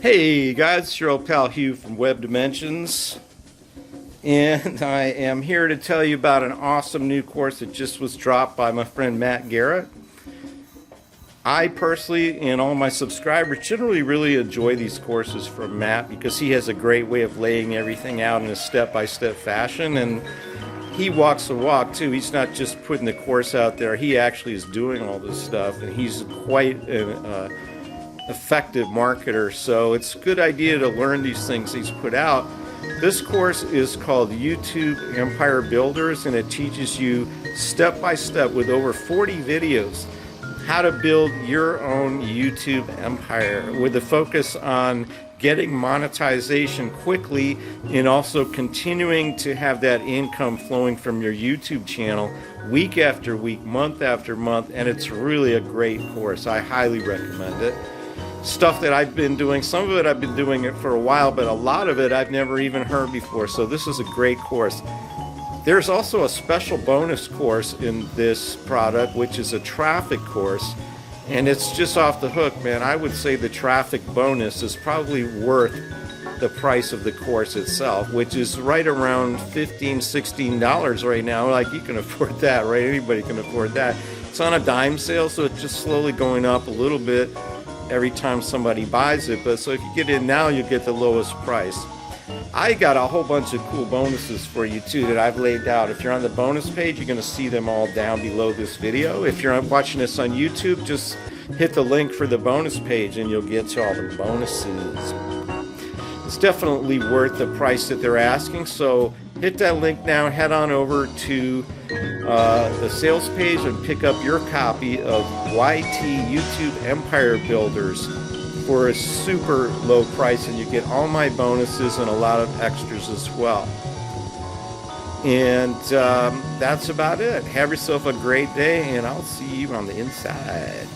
Hey guys, it's your old pal Hugh from Web Dimensions, and I am here to tell you about an awesome new course that just was dropped by my friend Matt Garrett. I personally and all my subscribers generally really enjoy these courses from Matt because he has a great way of laying everything out in a step-by-step fashion, and he walks the walk too. He's not just putting the course out there, he actually is doing all this stuff, and he's quite an effective marketer, so it's a good idea to learn these things he's put out. This course is called YouTube Empire Builders, and it teaches you step by step with over 40 videos how to build your own YouTube empire with a focus on getting monetization quickly and also continuing to have that income flowing from your YouTube channel week after week, month after month, and it's really a great course. I highly recommend it. Stuff that I've been doing, some of it I've been doing it for a while, but a lot of it I've never even heard before, so this is a great course. There's also a special bonus course in this product, which is a traffic course, and it's just off the hook, man. I would say the traffic bonus is probably worth the price of the course itself, which is right around $15-16 right now. Like, you can afford that, right? Anybody can afford that. It's on a dime sale, so it's just slowly going up a little bit every time somebody buys it, but so if you get in now, you get the lowest price. I got a whole bunch of cool bonuses for you too that I've laid out. If you're on the bonus page, you're going to see them all down below this video. If you're watching this on YouTube, just hit the link for the bonus page and you'll get to all the bonuses. It's definitely worth the price that they're asking, so hit that link now, head on over to the sales page and pick up your copy of YT YouTube Empire Builders for a super low price, and you get all my bonuses and a lot of extras as well. And that's about it. Have yourself a great day, and I'll see you on the inside.